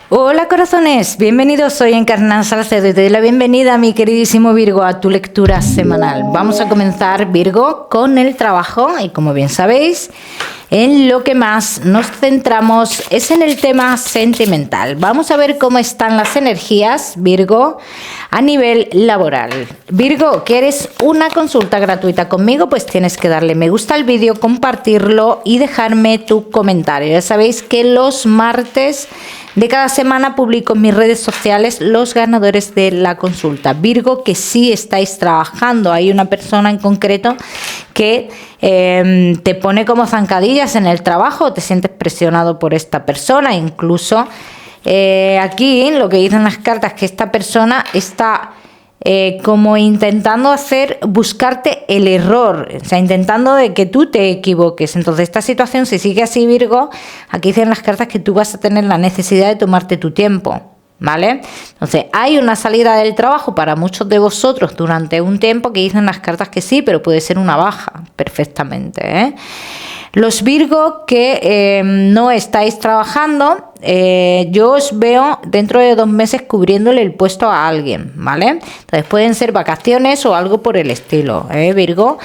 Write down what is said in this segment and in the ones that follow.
Hola corazones, bienvenidos, soy Encarnada Salcedo y te doy la bienvenida a mi queridísimo Virgo a tu lectura semanal. Vamos a comenzar, Virgo, con el trabajo y como bien sabéis, en lo que más nos centramos es en el tema sentimental. Vamos a ver cómo están las energías, Virgo, a nivel laboral. Virgo, ¿quieres una consulta gratuita conmigo? Pues tienes que darle me gusta al vídeo, compartirlo y dejarme tu comentario. Ya sabéis que los martes de cada semana publico en mis redes sociales los ganadores de la consulta. Virgo, que sí estáis trabajando, hay una persona en concreto que te pone como zancadillas en el trabajo, te sientes presionado por esta persona, incluso aquí lo que dicen las cartas que esta persona está como intentando buscarte el error, o sea, intentando de que tú te equivoques. Entonces esta situación, si sigue así, Virgo, aquí dicen las cartas que tú vas a tener la necesidad de tomarte tu tiempo, ¿vale? Entonces hay una salida del trabajo para muchos de vosotros durante un tiempo que dicen las cartas que sí, pero puede ser una baja perfectamente, ¿eh? Los Virgo que no estáis trabajando, yo os veo dentro de 2 meses cubriéndole el puesto a alguien, ¿vale? Entonces pueden ser vacaciones o algo por el estilo, Virgo.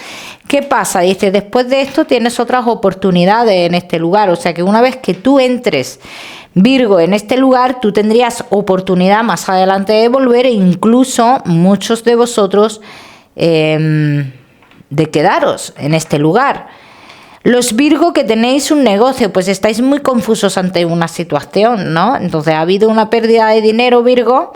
¿Qué pasa? Dice, después de esto tienes otras oportunidades en este lugar, o sea que una vez que tú entres, Virgo, en este lugar, tú tendrías oportunidad más adelante de volver e incluso muchos de vosotros de quedaros en este lugar. Los Virgo que tenéis un negocio, pues estáis muy confusos ante una situación, ¿no? Entonces ha habido una pérdida de dinero, Virgo,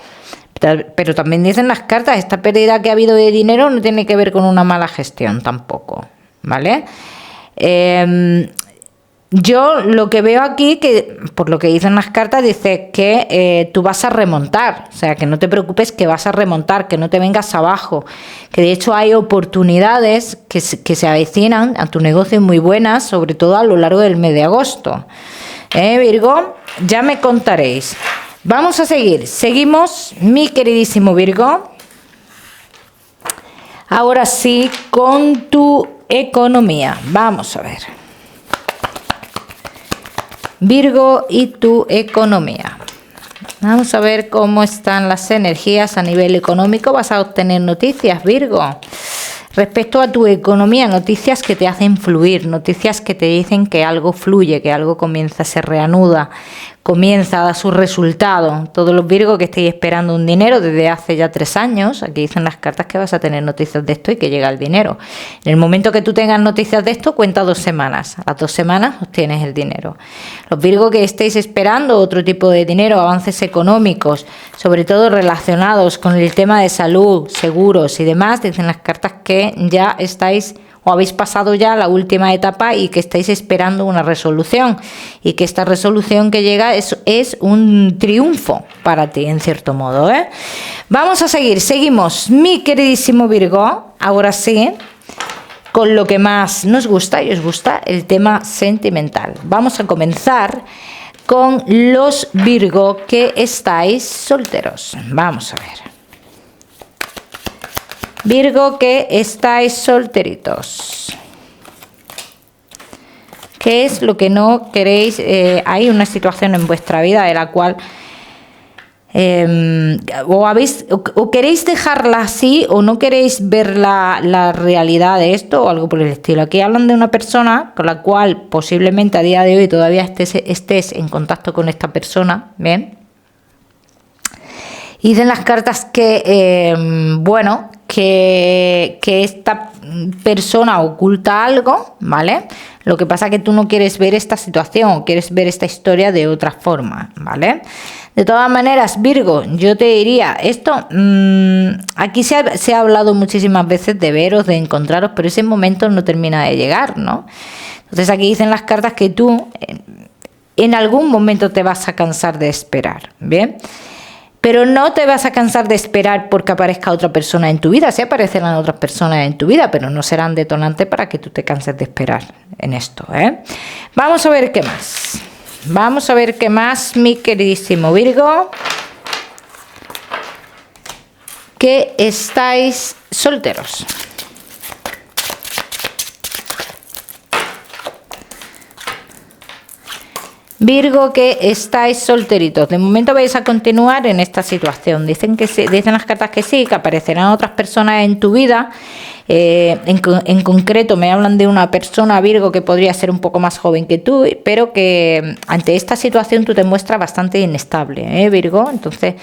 pero también dicen las cartas, esta pérdida que ha habido de dinero no tiene que ver con una mala gestión tampoco, ¿vale? Yo lo que veo aquí, que por lo que dicen las cartas, dice que tú vas a remontar, o sea, que no te preocupes, que vas a remontar, que no te vengas abajo, que de hecho hay oportunidades que se avecinan a tu negocio muy buenas, sobre todo a lo largo del mes de agosto. Virgo, ya me contaréis. Vamos a seguimos, mi queridísimo Virgo, ahora sí con tu economía. Vamos a ver. Virgo y tu economía. Vamos a ver cómo están las energías a nivel económico. Vas a obtener noticias, Virgo, respecto a tu economía, noticias que te hacen fluir, noticias que te dicen que algo fluye, que algo comienza, se reanuda, comienza a dar su resultado. Todos los Virgos que estéis esperando un dinero desde hace ya 3 años, aquí dicen las cartas que vas a tener noticias de esto y que llega el dinero. En el momento que tú tengas noticias de esto, cuenta 2 semanas. A las 2 semanas obtienes el dinero. Los Virgos que estéis esperando otro tipo de dinero, avances económicos, sobre todo relacionados con el tema de salud, seguros y demás, dicen las cartas que ya estáis o habéis pasado ya la última etapa y que estáis esperando una resolución y que esta resolución que llega es un triunfo para ti en cierto modo, ¿eh? Vamos a seguimos, mi queridísimo Virgo, ahora sí, con lo que más nos gusta y os gusta, el tema sentimental. Vamos a comenzar con los Virgo que estáis solteros. Vamos a ver. Virgo que estáis solteritos. ¿Qué es lo que no queréis? Hay una situación en vuestra vida de la cual o queréis dejarla así o no queréis ver la realidad de esto o algo por el estilo. Aquí hablan de una persona con la cual posiblemente a día de hoy todavía estés en contacto con esta persona, ¿bien? Y dicen las cartas que, bueno, que esta persona oculta algo, ¿vale? Lo que pasa es que tú no quieres ver esta situación, quieres ver esta historia de otra forma, ¿vale? De todas maneras, Virgo, yo te diría, esto, aquí se ha hablado muchísimas veces de veros, de encontraros, pero ese momento no termina de llegar, ¿no? Entonces aquí dicen las cartas que tú en algún momento te vas a cansar de esperar, ¿bien? Pero no te vas a cansar de esperar porque aparezca otra persona en tu vida. Sí aparecerán otras personas en tu vida, pero no serán detonantes para que tú te canses de esperar en esto, ¿eh? Vamos a ver qué más. Vamos a ver qué más, mi queridísimo Virgo, que estáis solteros. Virgo, que estáis solteritos. De momento vais a continuar en esta situación. Dicen que sí, dicen las cartas que sí, que aparecerán otras personas en tu vida. En concreto me hablan de una persona, Virgo, que podría ser un poco más joven que tú, pero que ante esta situación tú te muestras bastante inestable, Virgo. Entonces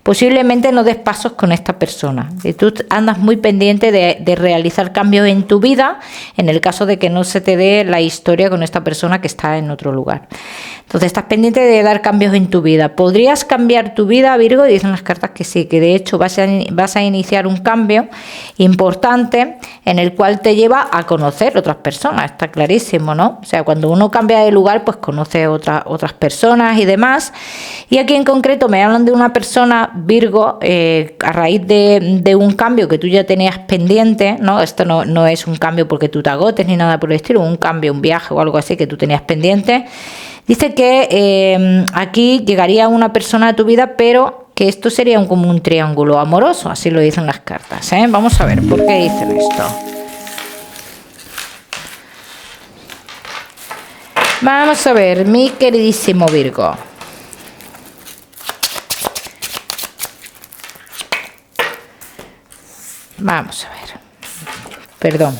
posiblemente no des pasos con esta persona. Y tú andas muy pendiente de realizar cambios en tu vida en el caso de que no se te dé la historia con esta persona que está en otro lugar. Entonces estás pendiente de dar cambios en tu vida. ¿Podrías cambiar tu vida, Virgo? Dicen las cartas que sí, que de hecho vas a iniciar un cambio importante en el cual te lleva a conocer otras personas, está clarísimo, ¿no? O sea, cuando uno cambia de lugar, pues conoce otras personas y demás. Y aquí en concreto me hablan de una persona, Virgo, a raíz de un cambio que tú ya tenías pendiente, ¿no? Esto no es un cambio porque tú te agotes ni nada por el estilo, un cambio, un viaje o algo así que tú tenías pendiente. Dice que aquí llegaría una persona a tu vida, pero que esto sería como un triángulo amoroso, así lo dicen las cartas, Vamos a ver por qué dicen esto. Vamos a ver, mi queridísimo Virgo. Vamos a ver. Perdón.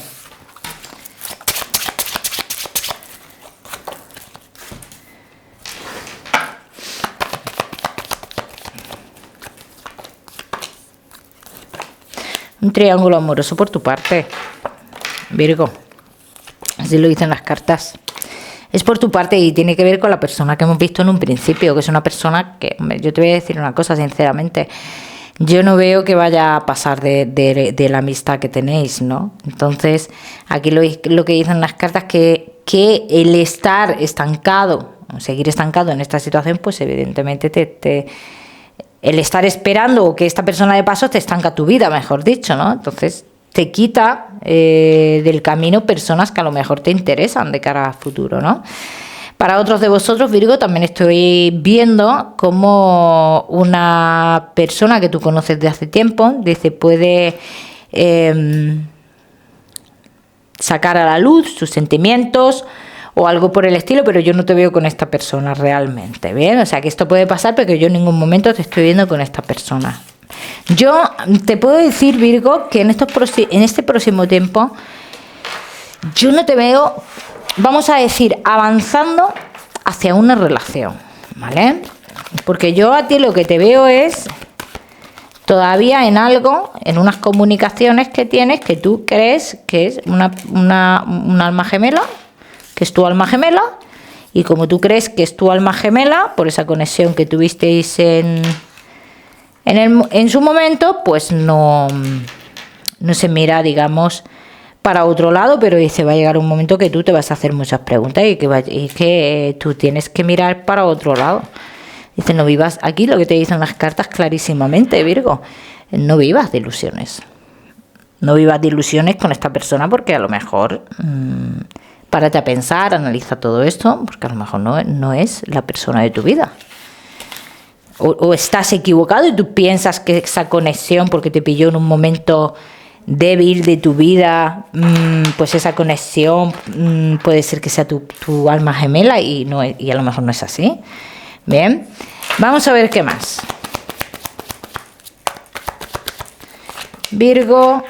Un triángulo amoroso por tu parte, Virgo. Así lo dicen las cartas. Es por tu parte y tiene que ver con la persona que hemos visto en un principio, que es una persona que, yo te voy a decir una cosa sinceramente, yo no veo que vaya a pasar de la amistad que tenéis, ¿no? Entonces, aquí lo que dicen las cartas que el estar estancado, seguir estancado en esta situación, pues evidentemente el estar esperando o que esta persona de paso te estanca tu vida, mejor dicho, ¿no? Entonces te quita del camino personas que a lo mejor te interesan de cara a futuro, ¿no? Para otros de vosotros, Virgo, también estoy viendo como una persona que tú conoces de hace tiempo, dice, puede sacar a la luz sus sentimientos o algo por el estilo, pero yo no te veo con esta persona realmente, ¿bien? O sea, que esto puede pasar, pero que yo en ningún momento te estoy viendo con esta persona. Yo te puedo decir, Virgo, que en este próximo tiempo yo no te veo, vamos a decir, avanzando hacia una relación, ¿vale? Porque yo a ti lo que te veo es todavía en algo, en unas comunicaciones que tienes que tú crees que es un alma gemela, que es tu alma gemela, y como tú crees que es tu alma gemela, por esa conexión que tuvisteis en su momento, pues no se mira, digamos, para otro lado, pero dice, va a llegar un momento que tú te vas a hacer muchas preguntas y que tú tienes que mirar para otro lado. Dice, no vivas, aquí lo que te dicen las cartas clarísimamente, Virgo, no vivas de ilusiones. No vivas de ilusiones con esta persona porque a lo mejor párate a pensar, analiza todo esto, porque a lo mejor no es la persona de tu vida. O estás equivocado y tú piensas que esa conexión, porque te pilló en un momento débil de tu vida, pues esa conexión puede ser que sea tu alma gemela y a lo mejor no es así. Bien, vamos a ver qué más. Virgo,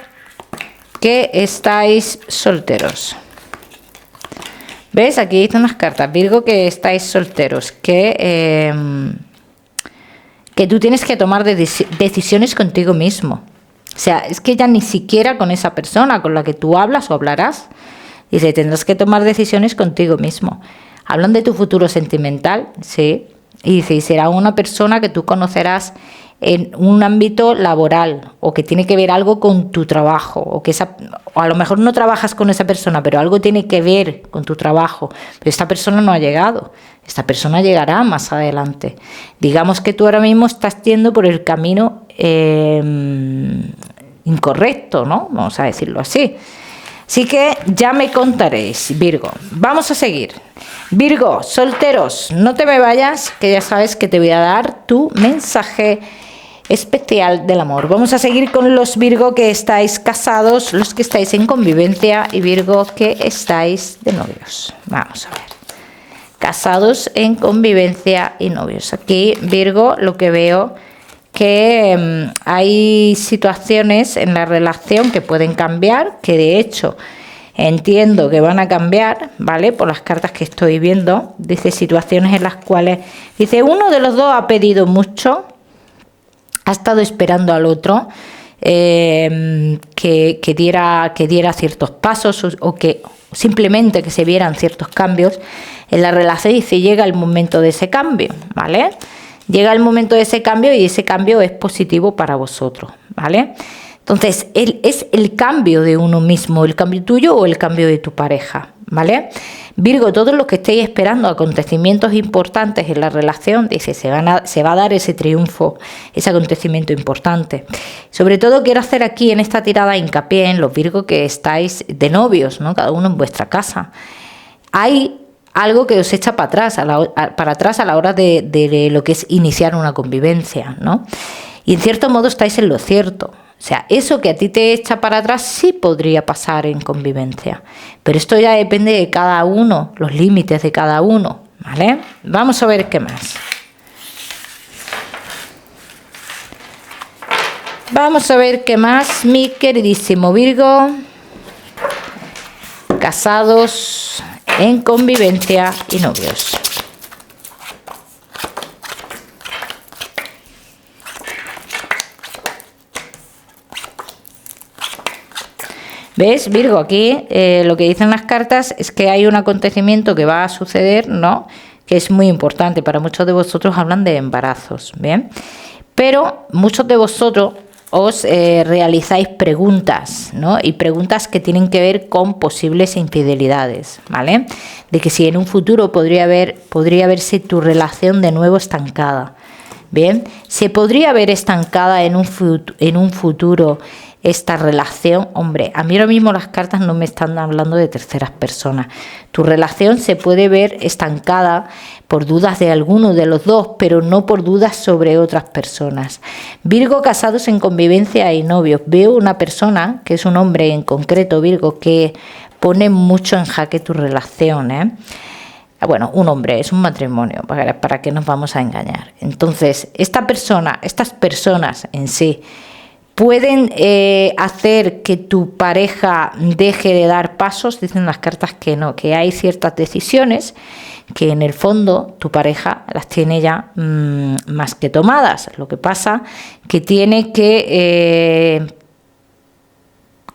que estáis solteros. ¿Ves? Aquí dicen unas cartas. Virgo, que estáis solteros, que tú tienes que tomar decisiones contigo mismo. O sea, es que ya ni siquiera con esa persona con la que tú hablas o hablarás. Dice, tendrás que tomar decisiones contigo mismo. Hablan de tu futuro sentimental, sí. Y dice, y será una persona que tú conocerás en un ámbito laboral o que tiene que ver algo con tu trabajo o a lo mejor no trabajas con esa persona, pero algo tiene que ver con tu trabajo. Pero esta persona no ha llegado. Esta persona llegará más adelante. Digamos que tú ahora mismo estás yendo por el camino incorrecto, ¿no? Vamos a decirlo así. Así que ya me contaréis, Virgo. Vamos a seguir. Virgo, solteros, no te me vayas, que ya sabes que te voy a dar tu mensaje especial del amor. Vamos a seguir con los Virgo que estáis casados, los que estáis en convivencia y Virgo que estáis de novios. Vamos a ver. casados en convivencia y novios. Aquí, Virgo, lo que veo que hay situaciones en la relación que pueden cambiar, que de hecho entiendo que van a cambiar, ¿vale? Por las cartas que estoy viendo, dice situaciones en las cuales, dice, uno de los dos ha pedido mucho, ha estado esperando al otro que diera ciertos pasos o que simplemente que se vieran ciertos cambios en la relación y se llega el momento de ese cambio, ¿vale? Llega el momento de ese cambio y ese cambio es positivo para vosotros, ¿vale? Entonces, es el cambio de uno mismo, el cambio tuyo o el cambio de tu pareja, ¿vale? Virgo, todos los que estéis esperando acontecimientos importantes en la relación, dice, se va a dar ese triunfo, ese acontecimiento importante. Sobre todo quiero hacer aquí en esta tirada hincapié en los Virgo que estáis de novios, ¿no? Cada uno en vuestra casa. Hay algo que os echa para atrás a la hora de lo que es iniciar una convivencia, ¿no? Y en cierto modo estáis en lo cierto. O sea, eso que a ti te echa para atrás sí podría pasar en convivencia. Pero esto ya depende de cada uno, los límites de cada uno, ¿vale? Vamos a ver qué más. Vamos a ver qué más, mi queridísimo Virgo. Casados en convivencia y novios. ¿Ves, Virgo? Aquí lo que dicen las cartas es que hay un acontecimiento que va a suceder, ¿no? Que es muy importante. Para muchos de vosotros hablan de embarazos, ¿bien? Pero muchos de vosotros os realizáis preguntas, ¿no? Y preguntas que tienen que ver con posibles infidelidades, ¿vale? De que si en un futuro podría verse tu relación de nuevo estancada, ¿bien? Se podría ver estancada en un futuro esta relación. Hombre, a mí ahora mismo las cartas no me están hablando de terceras personas. Tu relación se puede ver estancada por dudas de alguno de los dos, pero no por dudas sobre otras personas. Virgo, casados en convivencia y novios. Veo una persona, que es un hombre en concreto, Virgo, que pone mucho en jaque tu relación, ¿eh? Bueno, un hombre, es un matrimonio, para qué nos vamos a engañar. Entonces, estas personas en sí, pueden hacer que tu pareja deje de dar pasos. Dicen las cartas que no, que hay ciertas decisiones que en el fondo tu pareja las tiene ya más que tomadas. Lo que pasa que tiene que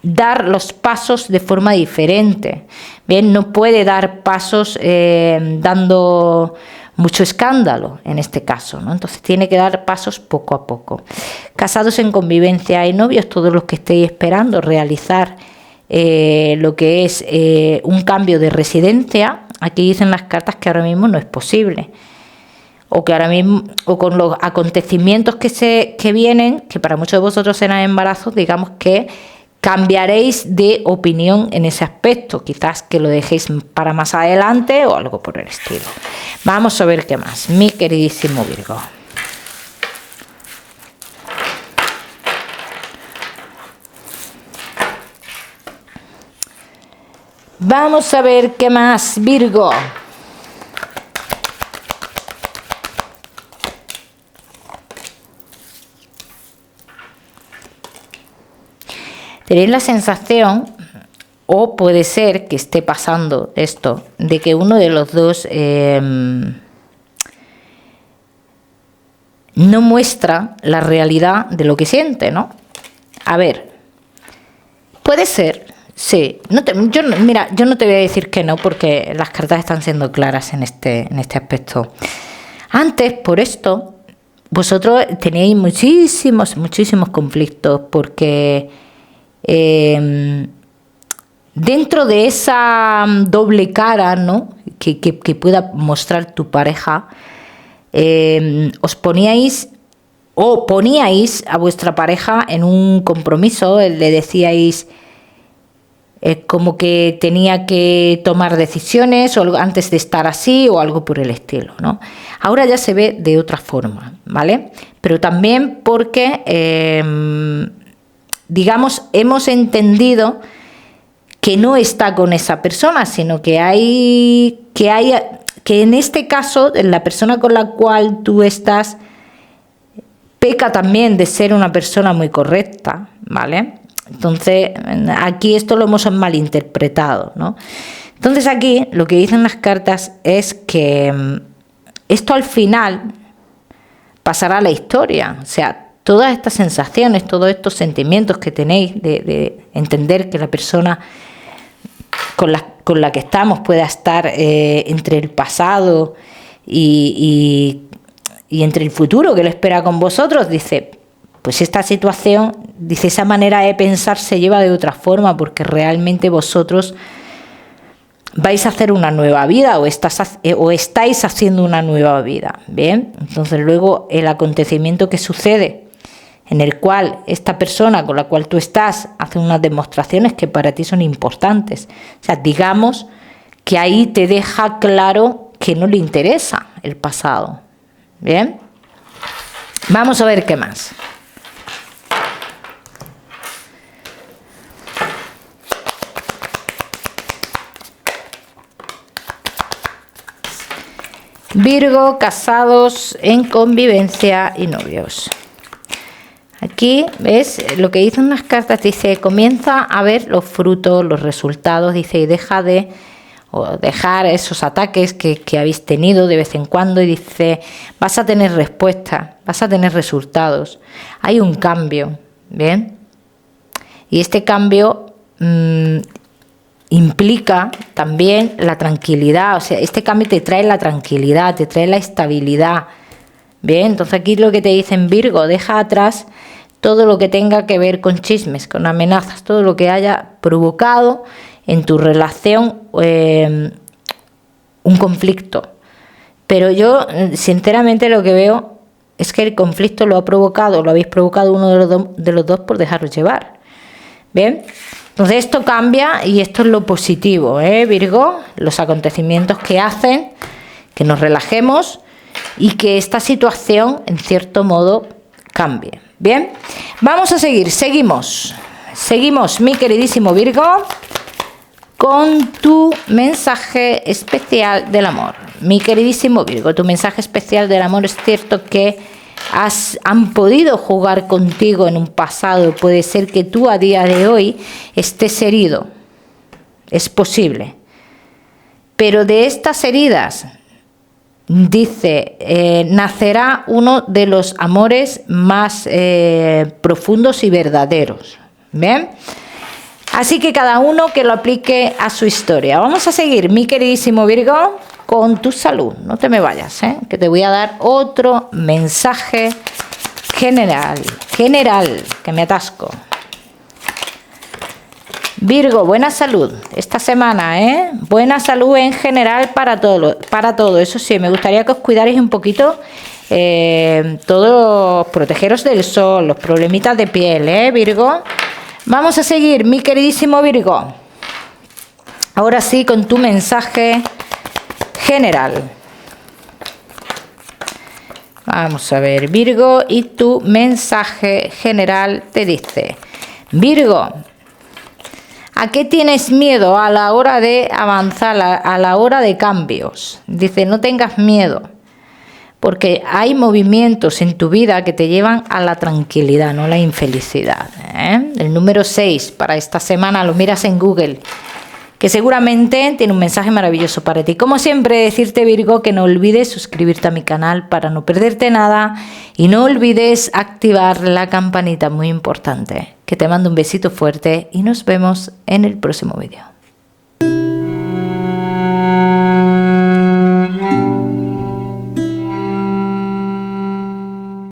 dar los pasos de forma diferente. Bien, no puede dar pasos dando mucho escándalo en este caso, ¿no? Entonces tiene que dar pasos poco a poco. Casados en convivencia y novios, todos los que estéis esperando realizar lo que es un cambio de residencia, aquí dicen las cartas que ahora mismo no es posible. O que ahora mismo, o con los acontecimientos que vienen, que para muchos de vosotros serán embarazos, digamos que cambiaréis de opinión en ese aspecto, quizás que lo dejéis para más adelante o algo por el estilo. Vamos a ver qué más, mi queridísimo Virgo. Vamos a ver qué más, Virgo. Tenéis la sensación, o puede ser que esté pasando esto, de que uno de los dos no muestra la realidad de lo que siente, ¿no? A ver, puede ser, sí. Mira, yo no te voy a decir que no, porque las cartas están siendo claras en este aspecto. Antes, por esto, vosotros teníais muchísimos conflictos, porque dentro de esa doble cara, ¿no? que pueda mostrar tu pareja, os poníais o poníais a vuestra pareja en un compromiso, le decíais como que tenía que tomar decisiones o antes de estar así o algo por el estilo, ¿no? Ahora ya se ve de otra forma, ¿vale? Pero también porque digamos, hemos entendido que no está con esa persona, sino que que en este caso la persona con la cual tú estás peca también de ser una persona muy correcta, ¿vale? Entonces, aquí esto lo hemos malinterpretado, ¿no? Entonces aquí lo que dicen las cartas es que esto al final pasará a la historia. O sea, todas estas sensaciones, todos estos sentimientos que tenéis de entender que la persona con la que estamos pueda estar entre el pasado y entre el futuro que le espera con vosotros, dice, pues esta situación, dice, esa manera de pensar se lleva de otra forma porque realmente vosotros vais a hacer una nueva vida o estáis haciendo una nueva vida, ¿bien? Entonces luego el acontecimiento que sucede en el cual esta persona con la cual tú estás hace unas demostraciones que para ti son importantes. O sea, digamos que ahí te deja claro que no le interesa el pasado, ¿bien? Vamos a ver qué más. Virgo, casados, en convivencia y novios. Aquí, ¿ves? Lo que dicen las cartas, dice, comienza a ver los frutos, los resultados, dice, y dejar esos ataques que habéis tenido de vez en cuando, y dice, vas a tener respuesta, vas a tener resultados. Hay un cambio, ¿bien? Y este cambio implica también la tranquilidad, o sea, este cambio te trae la tranquilidad, te trae la estabilidad, bien, entonces aquí lo que te dicen, Virgo, deja atrás todo lo que tenga que ver con chismes, con amenazas, todo lo que haya provocado en tu relación un conflicto, pero yo sinceramente lo que veo es que el conflicto lo habéis provocado uno de los dos por dejaros llevar, bien. Entonces esto cambia y esto es lo positivo, Virgo, los acontecimientos que hacen que nos relajemos y que esta situación en cierto modo cambie. Bien, vamos a seguimos, mi queridísimo Virgo, con tu mensaje especial del amor. Mi queridísimo Virgo, tu mensaje especial del amor, es cierto que han podido jugar contigo en un pasado, puede ser que tú a día de hoy estés herido, es posible, pero de estas heridas, dice, nacerá uno de los amores más profundos y verdaderos, ¿bien? Así que cada uno que lo aplique a su historia. Vamos a seguir, mi queridísimo Virgo, con tu salud. No te me vayas, que te voy a dar otro mensaje general, que me atasco. Virgo, buena salud esta semana, buena salud en general para todo. Eso sí, me gustaría que os cuidarais un poquito, todos, protegeros del sol, los problemitas de piel, Virgo. Vamos a seguir, mi queridísimo Virgo. Ahora sí, con tu mensaje general. Vamos a ver, Virgo, y tu mensaje general te dice, Virgo, ¿a qué tienes miedo a la hora de avanzar, a la hora de cambios? Dice, no tengas miedo, porque hay movimientos en tu vida que te llevan a la tranquilidad, no a la infelicidad. El número 6 para esta semana lo miras en Google, que seguramente tiene un mensaje maravilloso para ti. Como siempre, decirte, Virgo, que no olvides suscribirte a mi canal para no perderte nada y no olvides activar la campanita, muy importante. Que te mando un besito fuerte y nos vemos en el próximo vídeo.